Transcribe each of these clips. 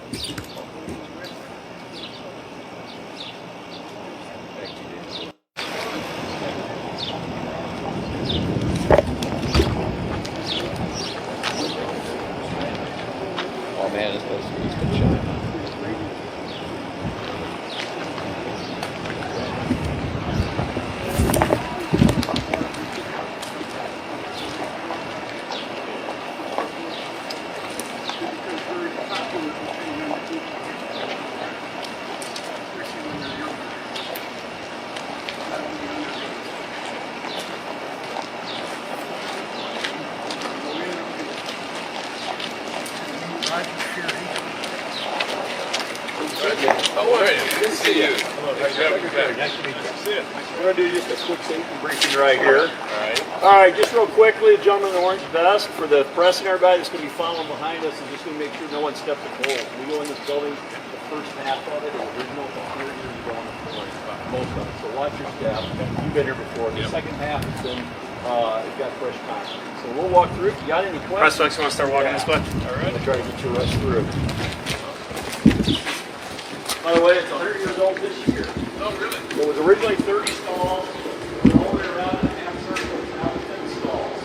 Oh man, it's been chilly. How are you? Good to see you. Hello, Nice to have you back. Nice to meet you. We're going to do just a quick safety briefing right here. All All right, just real quickly, the gentleman in the orange vest, for the press and everybody that's going to be following behind us, is just going to make sure no one steps a pole. We go in this building, the first half of it is original, the third year is going most of it. So watch your step. You've been here before. The second half has been, it's got fresh concrete. So we'll walk through. If you got any questions? Press folks, you want to start walking this way? All right. I'm going to try to get you rushed through. By the way, it's 100 years old this year. Oh, really? It was originally 30 stalls, all the way around in a half circle, it's now 10 stalls.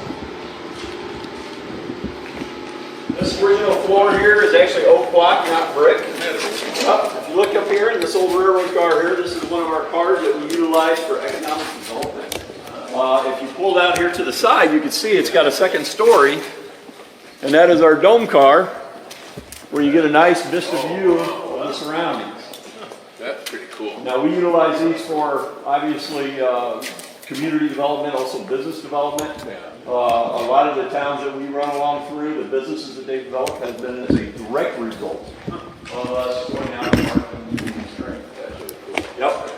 This original floor here is actually oak block, not brick. If you look up here in this old railroad car here, this is one of our cars that we utilize for economic development. If you pull down here to the side, you can see it's got a second story, and that is our dome car, where you get a nice vista view of the surroundings. That's pretty cool. Now, we utilize these for, obviously, community development, also business development. A lot of the towns that we run along through, the businesses that they've developed has been as a direct result of us going out and marketing strength. That's really cool. Yep.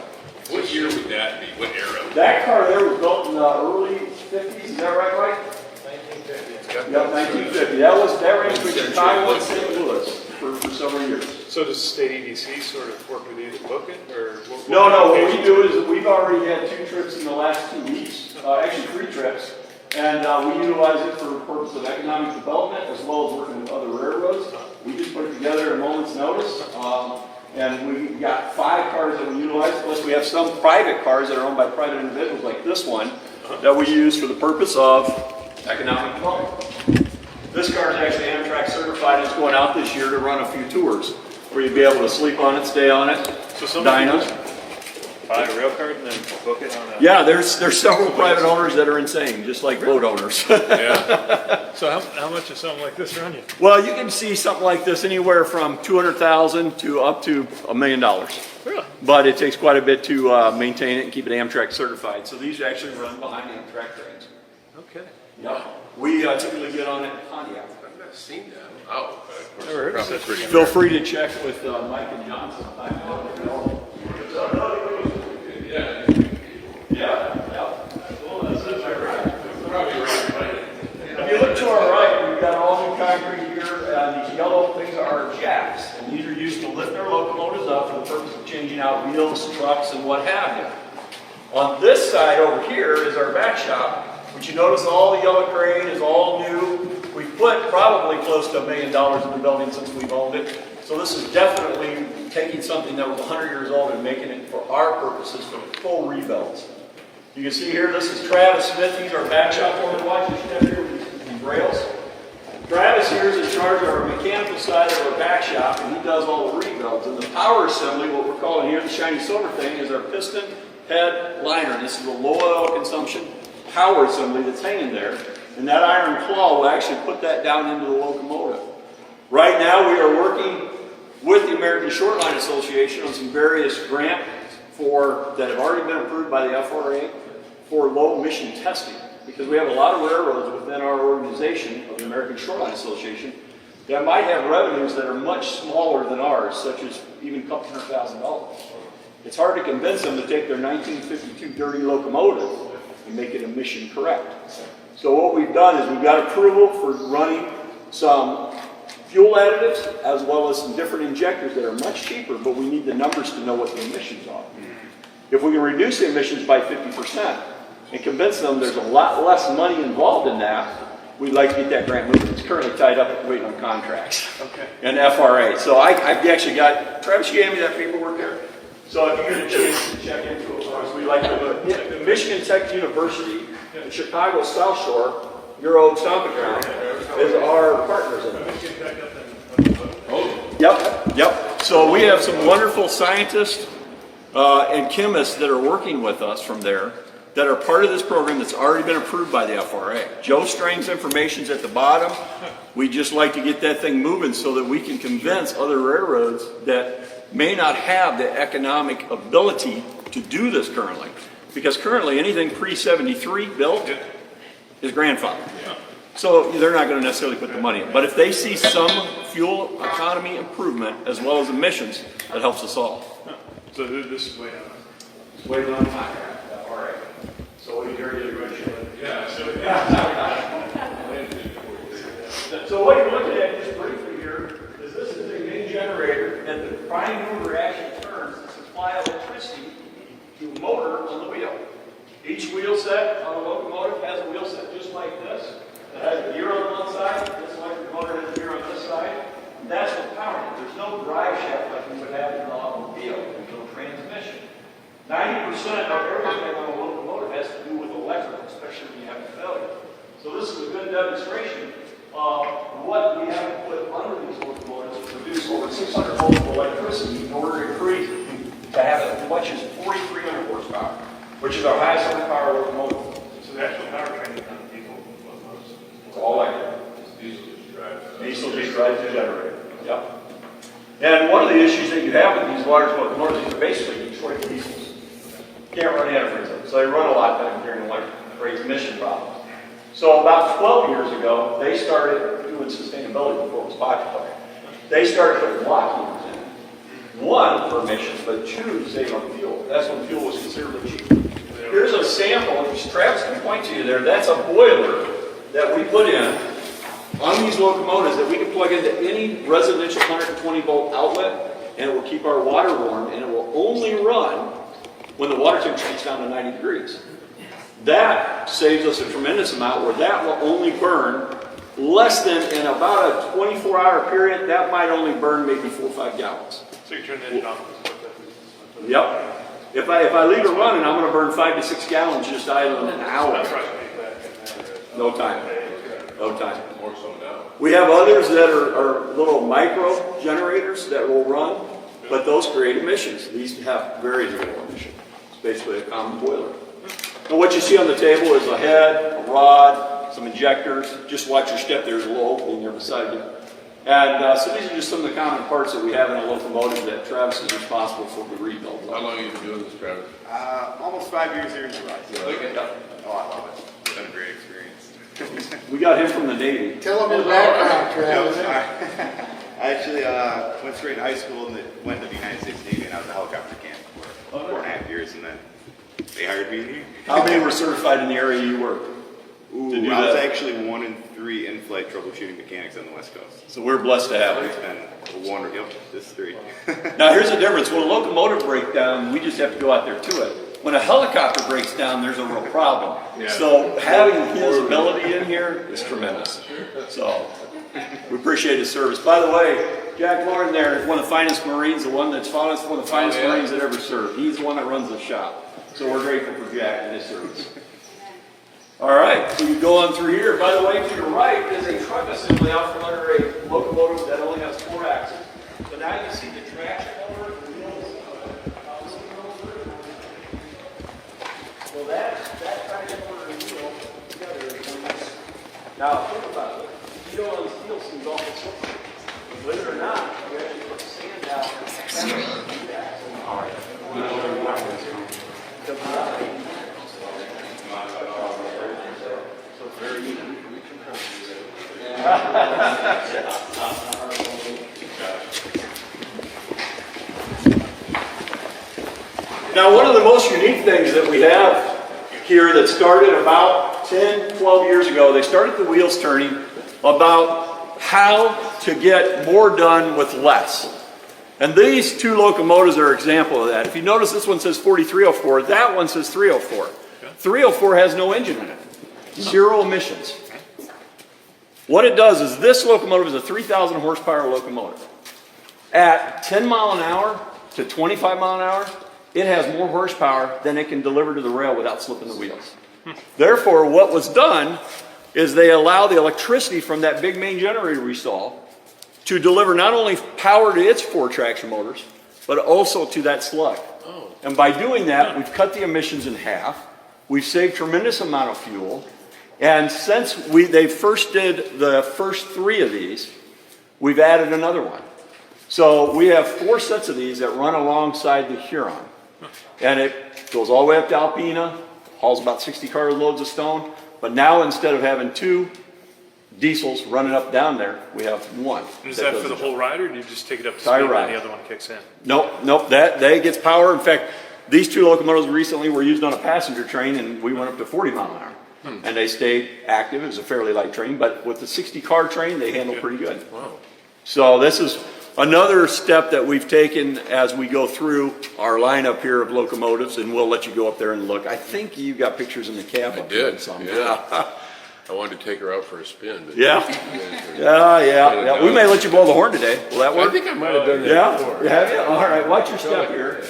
What year would that be? What era? That car there was built in the early 50s, is that right, Mike? 1950. Yep, 1950. That ran between Chicago and St. Louis for several years. So does the state EDC sort of work with you to book it, or? No, what we do is we've already had 2 trips in the last 2 weeks, actually 3 trips, and we utilize it for the purpose of economic development as well as working with other railroads. We just put it together at a moment's notice, and we've got 5 cars that we utilize, plus we have some private cars that are owned by private individuals like this one that we use for the purpose of economic development. This car is actually Amtrak certified and it's going out this year to run a few tours where you'd be able to sleep on it, stay on it, So dine on somebody it. buy a rail card and then book it on a. Yeah, there's several private owners that are insane, just like boat owners. Yeah. So how much does something like this run you? Well, you can see something like this anywhere from $200,000 to up to $1 million. Really? But it takes quite a bit to maintain it and keep it Amtrak certified. So these actually run behind Amtrak trains. Okay. Yeah. We typically get on it in Pontiac. I've never seen that. Oh, Never heard of probably such pretty Feel rare. free to check with Mike and Johnson. Yeah. If you look to our right, we've got all new concrete here, and these yellow things are jacks, and these are used to lift our locomotives up for the purpose of changing out wheels, trucks, and what have you. On this side over here is our back shop, which you notice all the yellow crane is all new. We've put probably close to $1 million in the building since we've owned it. So this is definitely taking something that was 100 years old and making it for our purposes for full rebuilds. You can see here, this is Travis Smith. He's our back shop owner. Watch this step here with these rails. Travis here is in charge of our mechanical side of our back shop, and he does all the rebuilds. And the power assembly, what we're calling here, the shiny silver thing, is our piston head liner. This is a low oil consumption power assembly that's hanging there. And that iron claw will actually put that down into the locomotive. Right now, we are working with the American Shortline Association on some various grants that have already been approved by the FRA for low emission testing. Because we have a lot of railroads within our organization of the American Shortline Association that might have revenues that are much smaller than ours, such as even a couple $100,000. It's hard to convince them to take their 1952 dirty locomotive and make it emission correct. So what we've done is we've got approval for running some fuel additives as well as some different injectors that are much cheaper, but we need the numbers to know what the emissions are. If we can reduce the emissions by 50% and convince them there's a lot less money involved in that, we'd like to get that grant moving as currently tied up waiting on contracts. Okay. And FRA. So I've actually got, Travis, you gave me that paperwork there. So if you get a chance to check into it for us, we like the Michigan Tech University, the Chicago South Shore, your old stomping ground, is our partners in it. Yep. So we have some wonderful scientists and chemists that are working with us from there that are part of this program that's already been approved by the FRA. Joe Strang's information's at the bottom. We just like to get that thing moving so that we can convince other railroads that may not have the economic ability to do this currently. Because currently anything pre-73 built is grandfathered. So they're not going to necessarily put the money in. But if they see some fuel economy improvement as well as emissions, that helps us all. So this is waiting on. Waiting on contract, FRA. So what do you hear you good show? Yeah, So what you're looking at just briefly here is this is a main generator and the prime mover actually turns to supply electricity to a motor on the wheel. Each wheel set on the locomotive has a wheel set just like this. It has a gear on one side, this electric motor has a gear on this side. And that's what powering it. There's no drive shaft like you would have in an automobile. There's no transmission. 90% of everything on a locomotive has to do with electrical, especially when you have a failure. So this is a good demonstration of what we have to put under these locomotives to produce over 600 volts of electricity in order to create, to have as much as 4,300 horsepower, which is our highest horsepower locomotive. So the actual powertrain is not diesel. It's all electric. Diesel just drives the generator. Yep. And one of the issues that you have with these large locomotives is basically Detroit diesels. Can't run antifreeze, so they run a lot better during the winter. Creates emission problems. So about 12 years ago, they started doing sustainability before it was popular. They started putting block units in. One, for emissions, but two, to save on fuel. That's when fuel was considerably cheap. Here's a sample, which Travis can point to you there. That's a boiler that we put in on these locomotives that we can plug into any residential 120 volt outlet, and it will keep our water warm, and it will only run when the water temperature gets down to 90 degrees. That saves us a tremendous amount, where that will only burn less than, in about a 24-hour period, that might only burn maybe 4 or 5 gallons. So you turn the engine off. Yep. If I leave it running, I'm going to burn 5 to 6 gallons just idle in an hour. That's right. No time. No time. More so now. We have others that are little micro generators that will run, but those create emissions. These have very little emission. It's basically a common boiler. And what you see on the table is a head, a rod, some injectors. Just watch your step. There's a little opening there beside you. And so these are just some of the common parts that we have in a locomotive that Travis is responsible for the rebuild. How long have you been doing this, Travis? Almost 5 years here in July. So, Like it? oh, I love it. It's been a great experience. We got him from the Navy. Tell them his background, Travis. I actually went straight to high school and then went to the United States Navy, and I was a helicopter camp for 4.5 years, and then they hired me in here. How many were certified in the area you worked? Ooh, to do I was that? actually 1 in 3 in-flight troubleshooting mechanics on the West Coast. So we're blessed to have It's him. been a wonder. Yep, this is 3. Now here's the difference. When a locomotive breaks down, we just have to go out there to it. When a helicopter breaks down, there's a real problem. Yeah. So having his ability in here is tremendous. So we appreciate his service. By the way, Jack Lauren there is one of the finest Marines, the one that's one of the finest Marines that ever served. He's the one that runs the shop. So we're grateful for Jack and his service. All right, so you go on through here. By the way, to your right is a truck assembly out from under a locomotive that only has 4 axles. So now you see the traction motor, the wheels, so that traction motor and wheel together is one piece. Now think about it. Steel on steel seems awful simple. Believe it or not, you actually put sand down and do that. All right. So very easy. Now, one of the most unique things that we have here that started about 10, 12 years ago, they started the wheels turning about how to get more done with less. And these 2 locomotives are an example of that. If you notice, this one says 4304, that one says 304. 304 has no engine in it. 0 emissions. What it does is this locomotive is a 3,000 horsepower locomotive. At 10 mile an hour to 25 mile an hour, it has more horsepower than it can deliver to the rail without slipping the wheels. Therefore, what was done is they allow the electricity from that big main generator we saw to deliver not only power to its 4 traction motors, but also to that slug. And by doing that, we've cut the emissions in half. We've saved tremendous amount of fuel. And since they first did the first 3 of these, we've added another one. So we have 4 sets of these that run alongside the Huron. And it goes all the way up to Alpena, hauls about 60 carloads of stone. But now instead of having 2 diesels running up down there, we have 1. And is that for the whole ride, or do you just take it up to speed Entire and ride. the other one kicks in? Nope, that gets power. In fact, these 2 locomotives recently were used on a passenger train, and we went up to 40 mile an hour. And they stayed active. It was a fairly light train, but with the 60 car train, they handle pretty good. Wow. So this is another step that we've taken as we go through our lineup here of locomotives, and we'll let you go up there and look. I think you got pictures in the cab. I up there did, and some. yeah. I wanted to take her out for a spin. But Yeah. you guys are- Yeah. We may let you blow the horn today. Will that I work? think I might have done that Yeah. before. Have you? All right. Watch your step here.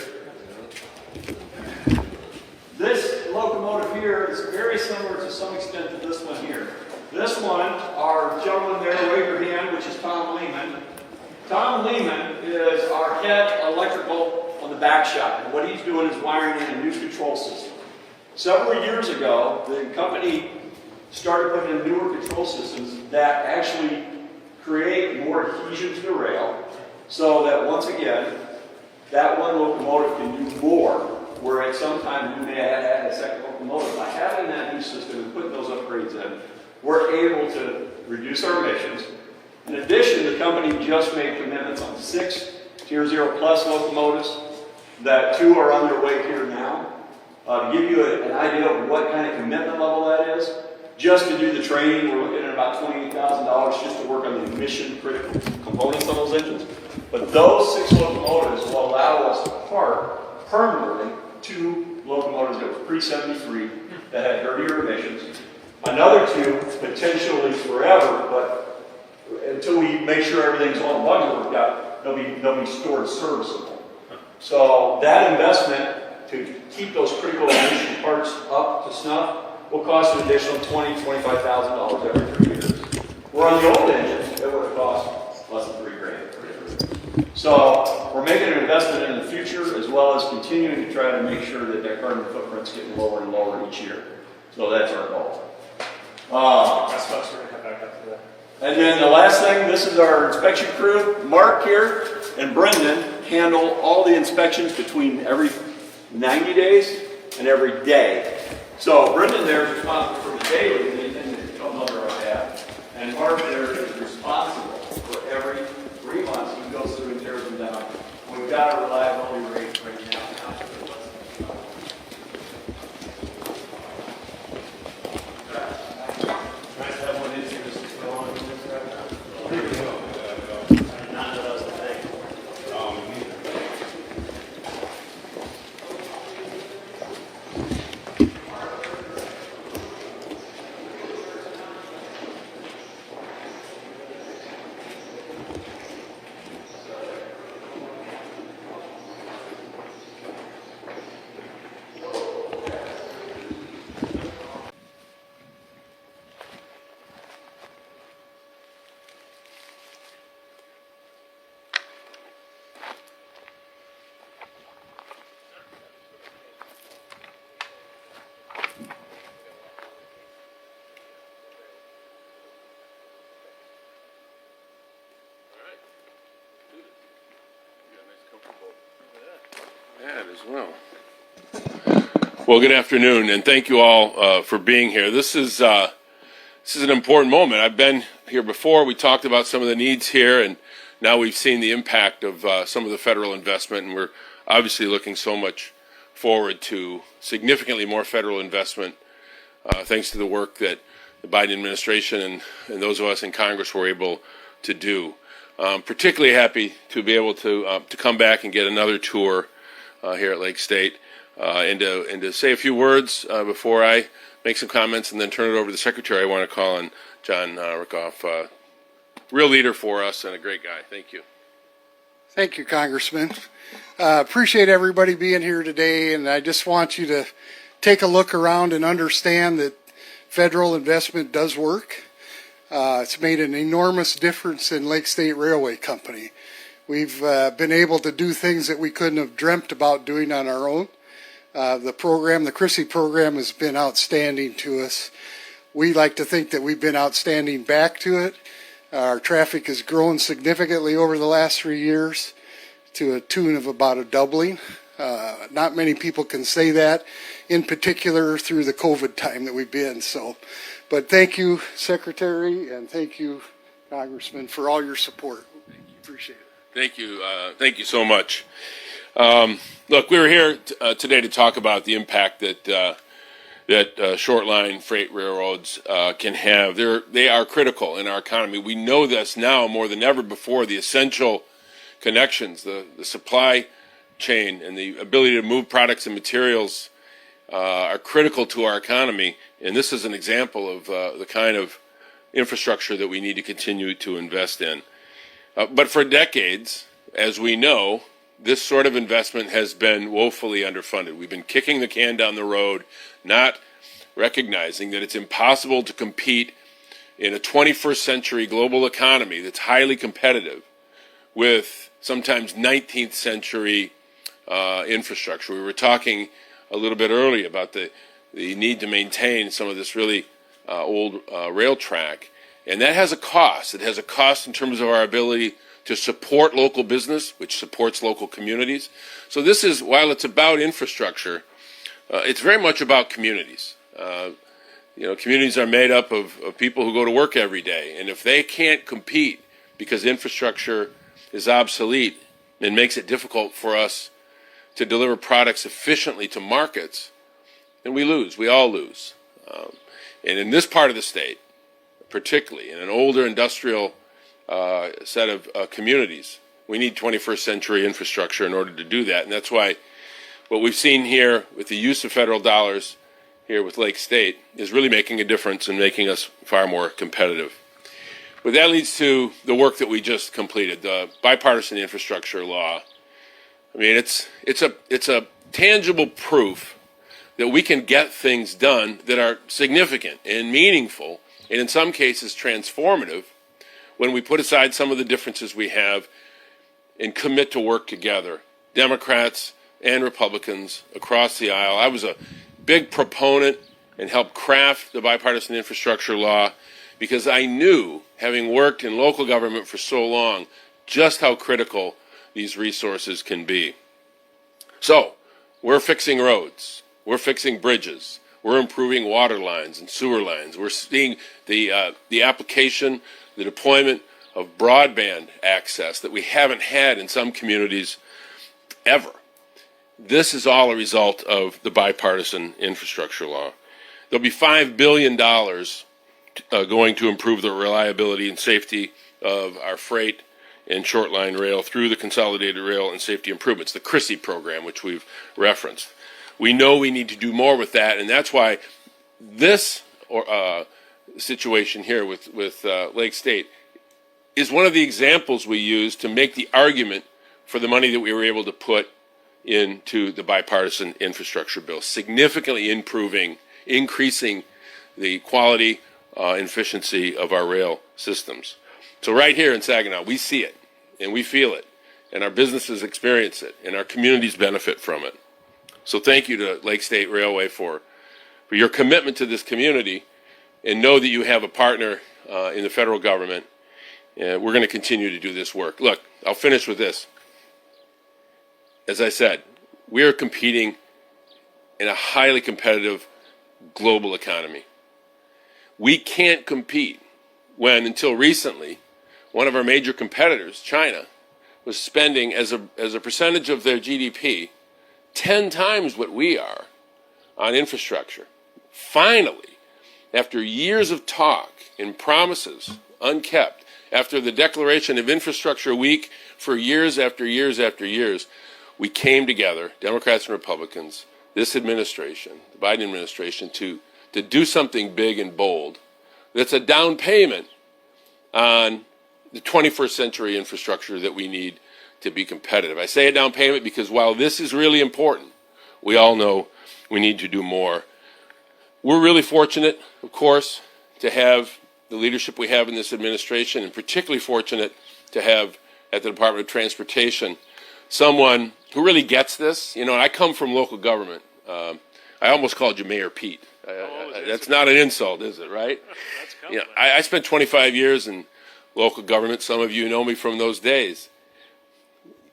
This locomotive here is very similar to some extent to this one here. This one, our gentleman there, wave your hand, which is Tom Lehman. Tom Lehman is our head electrical on the back shop, and what he's doing is wiring in a new control system. Several years ago, the company started putting in newer control systems that actually create more adhesion to the rail, so that once again, that one locomotive can do more, where at some time we may have had a second locomotive. By having that new system and putting those upgrades in, we're able to reduce our emissions. In addition, the company just made commitments on 6 Tier 0 Plus locomotives, that 2 are on their way here now. To give you an idea of what kind of commitment level that is, just to do the training, we're looking at about $28,000 just to work on the emission critical components on those engines. But those 6 locomotives will allow us to park permanently 2 locomotives that were pre-73 that had dirtier emissions. Another 2 potentially forever, but until we make sure everything's all buggy worked out, they'll be stored serviceable. So that investment to keep those critical emission parts up to snuff will cost an additional $20,000 to $25,000 every 3 years. Where on the old engines, it would have cost less than $3,000. So we're making an investment in the future, as well as continuing to try to make sure that that carbon footprint's getting lower and lower each year. So that's our goal. That's what I was going to come back up to that. And then the last thing, this is our inspection crew. Mark here and Brendan handle all the inspections between every 90 days and every day. So Brendan there is responsible for the daily, anything that comes under our tab. And Mark there is responsible for every 3 months he goes through and tears them down. We've got a reliability rate right now. Nice to have one in here just to go on. Not that I was a thing. That as well. Well, good afternoon, and thank you all for being here. This is an important moment. I've been here before. We talked about some of the needs here, and now we've seen the impact of some of the federal investment, and we're obviously looking so much forward to significantly more federal investment, thanks to the work that the Biden administration and those of us in Congress were able to do. Particularly happy to be able to come back and get another tour here at Lake State, and to say a few words before I make some comments, and then turn it over to the secretary. I want to call on John Rickoff, real leader for us and a great guy. Thank you. Thank you, Congressman. Appreciate everybody being here today, and I just want you to take a look around and understand that federal investment does work. It's made an enormous difference in Lake State Railway Company. We've been able to do things that we couldn't have dreamt about doing on our own. The Chrissy program has been outstanding to us. We like to think that we've been outstanding back to it. Our traffic has grown significantly over the last 3 years to a tune of about a doubling. Not many people can say that, in particular through the COVID time that we've been. But thank you, Secretary, and thank you, Congressman, for all your support. Appreciate it. Thank you. Thank you so much. Look, we were here today to talk about the impact that short line freight railroads can have. They are critical in our economy. We know this now more than ever before. The essential connections, the supply chain, and the ability to move products and materials are critical to our economy. And this is an example of the kind of infrastructure that we need to continue to invest in. But for decades, as we know, this sort of investment has been woefully underfunded. We've been kicking the can down the road, not recognizing that it's impossible to compete in a 21st century global economy that's highly competitive with sometimes 19th century infrastructure. We were talking a little bit earlier about the need to maintain some of this really old rail track, and that has a cost. It has a cost in terms of our ability to support local business, which supports local communities. So this is, while it's about infrastructure, it's very much about communities. Communities are made up of people who go to work every day, and if they can't compete because infrastructure is obsolete and makes it difficult for us to deliver products efficiently to markets, then we lose. We all lose. And in this part of the state, particularly in an older industrial set of communities, we need 21st century infrastructure in order to do that. And that's why what we've seen here with the use of federal dollars here with Lake State is really making a difference and making us far more competitive. But that leads to the work that we just completed, the Bipartisan Infrastructure Law. I mean, it's a tangible proof that we can get things done that are significant and meaningful, and in some cases transformative, when we put aside some of the differences we have and commit to work together, Democrats and Republicans across the aisle. I was a big proponent and helped craft the Bipartisan Infrastructure Law because I knew, having worked in local government for so long, just how critical these resources can be. So, we're fixing roads, we're fixing bridges, we're improving water lines and sewer lines, we're seeing the application, the deployment of broadband access that we haven't had in some communities ever. This is all a result of the Bipartisan Infrastructure Law. There'll be $5 billion going to improve the reliability and safety of our freight and short line rail through the Consolidated Rail and Safety Improvements, the CRISI program, which we've referenced. We know we need to do more with that, and that's why this situation here with Lake State is one of the examples we use to make the argument for the money that we were able to put into the bipartisan infrastructure bill, significantly increasing the quality and efficiency of our rail systems. So right here in Saginaw, we see it and we feel it, and our businesses experience it, and our communities benefit from it. So thank you to Lake State Railway for your commitment to this community, and know that you have a partner in the federal government. And we're going to continue to do this work. Look, I'll finish with this. As I said, we are competing in a highly competitive global economy. We can't compete when, until recently, one of our major competitors, China, was spending as a percentage of their GDP 10 times what we are on infrastructure. Finally, after years of talk and promises unkept, after the declaration of Infrastructure Week for years after years after years, we came together, Democrats and Republicans, this administration, the Biden administration, to to do something big and bold that's a down payment on the 21st century infrastructure that we need to be competitive. I say a down payment because while this is really important, we all know we need to do more. We're really fortunate, of course, to have the leadership we have in this administration, and particularly fortunate to have at the Department of Transportation someone who really gets this. You know, I come from local government. I almost called you Mayor Pete. That's not an insult, is it, right? That's Yeah, I spent 25 years in local government. Some of you know me from those days.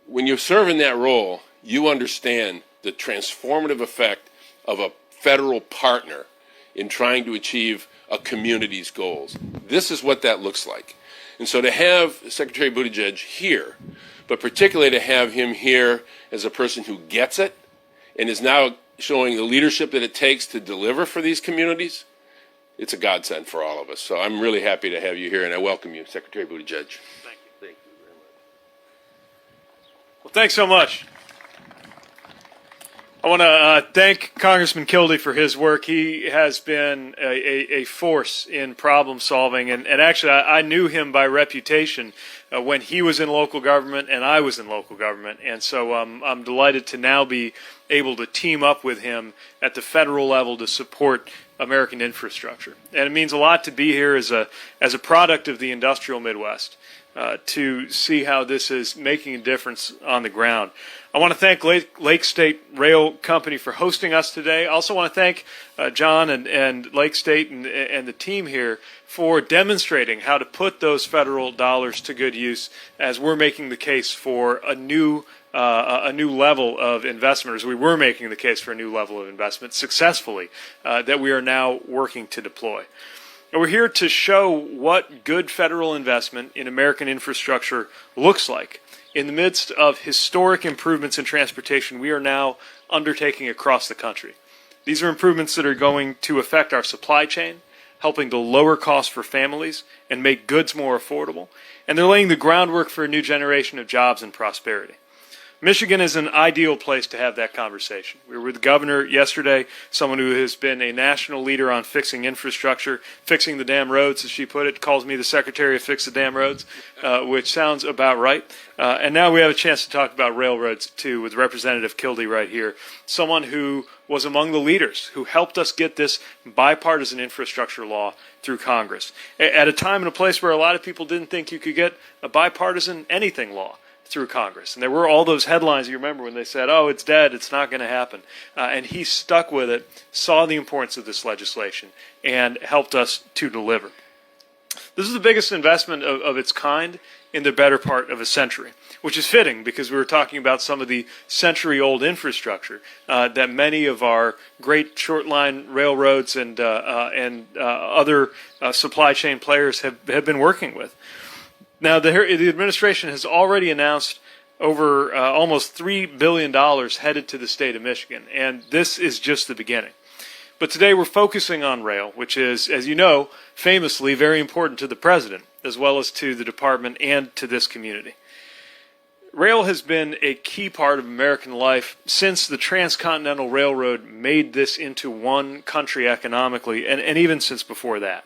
When you serve in that role, you understand the transformative effect of a federal partner in trying to achieve a community's goals. This is what that looks like. And so to have Secretary Buttigieg here, but particularly to have him here as a person who gets it and is now showing the leadership that it takes to deliver for these communities, it's a godsend for all of us. So I'm really happy to have you here, and I welcome you, Secretary Buttigieg. Thank you. Thank you very much. Well, thanks so much. I want to thank Congressman Kildee for his work. He has been a force in problem solving, and actually I knew him by reputation when he was in local government and I was in local government, and so I'm delighted to now be able to team up with him at the federal level to support American infrastructure. And it means a lot to be here as a product of the industrial Midwest, to see how this is making a difference on the ground. I want to thank Lake State Rail Company for hosting us today. I also want to thank John and Lake State and the team here for demonstrating how to put those federal dollars to good use as we're making the case for a new level of investment, as we were making the case for a new level of investment successfully, that we are now working to deploy. And we're here to show what good federal investment in American infrastructure looks like. In the midst of historic improvements in transportation we are now undertaking across the country. These are improvements that are going to affect our supply chain, helping to lower costs for families and make goods more affordable, and they're laying the groundwork for a new generation of jobs and prosperity. Michigan is an ideal place to have that conversation. We were with the governor yesterday, someone who has been a national leader on fixing infrastructure, fixing the damn roads, as she put it, calls me the secretary of Fix the Damn Roads, which sounds about right. And now we have a chance to talk about railroads, too, with Representative Kildee right here, someone who was among the leaders who helped us get this bipartisan infrastructure law through Congress, at a time and a place where a lot of people didn't think you could get a bipartisan anything law through Congress. And there were all those headlines, you remember, when they said, oh, it's dead, it's not going to happen. And he stuck with it, saw the importance of this legislation, and helped us to deliver. This is the biggest investment of its kind in the better part of a century, which is fitting because we were talking about some of the century-old infrastructure that many of our great short-line railroads and other supply chain players have been working with. Now, the administration has already announced over almost $3 billion headed to the state of Michigan, and this is just the beginning. But today we're focusing on rail, which is, as you know, famously very important to the president, as well as to the department and to this community. Rail has been a key part of American life since the Transcontinental Railroad made this into one country economically, and even since before that.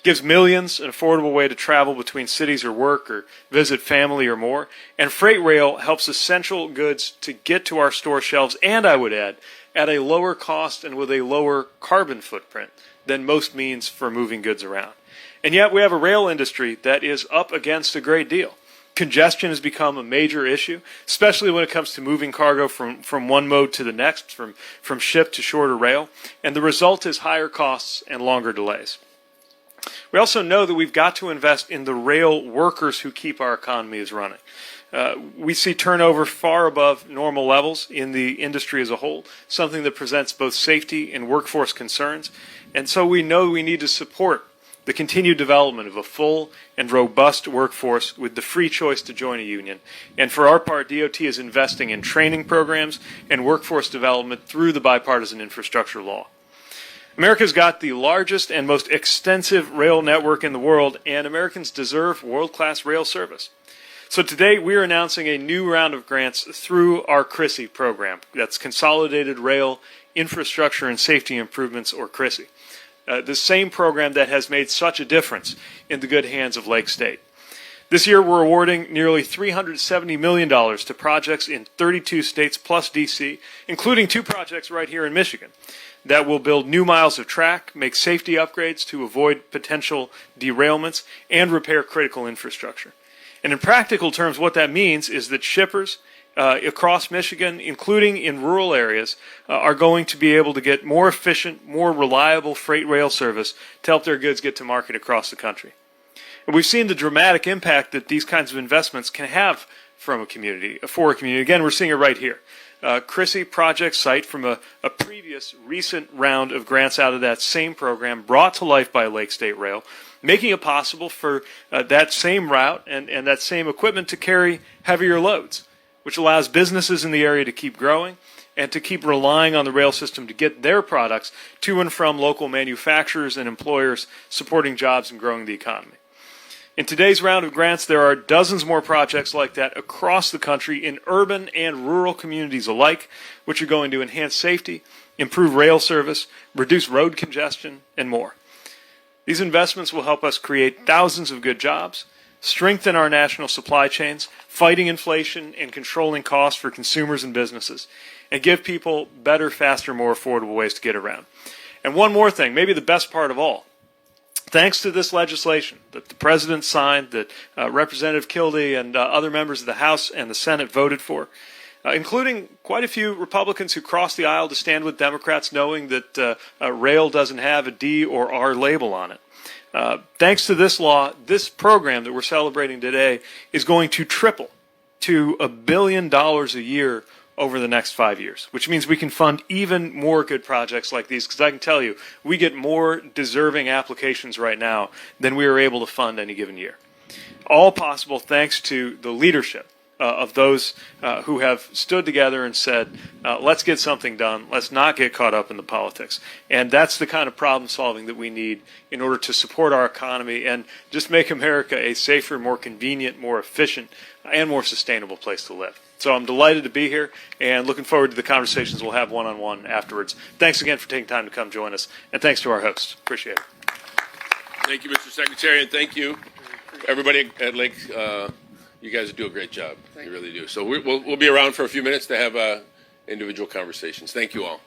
Gives millions an affordable way to travel between cities or work or visit family or more. And freight rail helps essential goods to get to our store shelves, and I would add, at a lower cost and with a lower carbon footprint than most means for moving goods around. And yet we have a rail industry that is up against a great deal. Congestion has become a major issue, especially when it comes to moving cargo from one mode to the next, from ship to shorter rail. And the result is higher costs and longer delays. We also know that we've got to invest in the rail workers who keep our economies running. We see turnover far above normal levels in the industry as a whole, something that presents both safety and workforce concerns. And so we know we need to support the continued development of a full and robust workforce with the free choice to join a union. And for our part, DOT is investing in training programs and workforce development through the Bipartisan Infrastructure Law. America's got the largest and most extensive rail network in the world, and Americans deserve world-class rail service. So today we are announcing a new round of grants through our CRISI program. That's Consolidated Rail Infrastructure and Safety Improvements, or CRISI. the same program that has made such a difference in the good hands of Lake State. This year, we're awarding nearly $370 million to projects in 32 states plus D.C., including 2 projects right here in Michigan that will build new miles of track, make safety upgrades to avoid potential derailments, and repair critical infrastructure. And in practical terms, what that means is that shippers across Michigan, including in rural areas, are going to be able to get more efficient, more reliable freight rail service to help their goods get to market across the country. And we've seen the dramatic impact that these kinds of investments can have for a community. Again, we're seeing it right here. Chrissy project site from a previous recent round of grants out of that same program brought to life by Lake State Rail, making it possible for that same route and that same equipment to carry heavier loads, which allows businesses in the area to keep growing and to keep relying on the rail system to get their products to and from local manufacturers and employers, supporting jobs and growing the economy. In today's round of grants, there are dozens more projects like that across the country in urban and rural communities alike, which are going to enhance safety, improve rail service, reduce road congestion, and more. These investments will help us create thousands of good jobs, strengthen our national supply chains, fighting inflation and controlling costs for consumers and businesses, and give people better, faster, more affordable ways to get around. And one more thing, maybe the best part of all. Thanks to this legislation that the President signed, that Representative Kildee and other members of the House and the Senate voted for, including quite a few Republicans who crossed the aisle to stand with Democrats knowing that rail doesn't have a D or R label on it. Thanks to this law, this program that we're celebrating today is going to triple to $1 billion a year over the next 5 years, which means we can fund even more good projects like these, because I can tell you, we get more deserving applications right now than we are able to fund any given year. All possible thanks to the leadership of those who have stood together and said, let's get something done, let's not get caught up in the politics. And that's the kind of problem solving that we need in order to support our economy and just make America a safer, more convenient, more efficient, and more sustainable place to live. So I'm delighted to be here and looking forward to the conversations we'll have one-on-one afterwards. Thanks again for taking time to come join us, and thanks to our hosts. Appreciate it. Thank you, Mr. Secretary, and thank you, everybody at Lake. You guys do a great job. You really do. So we'll be around for a few minutes to have individual conversations. Thank you all.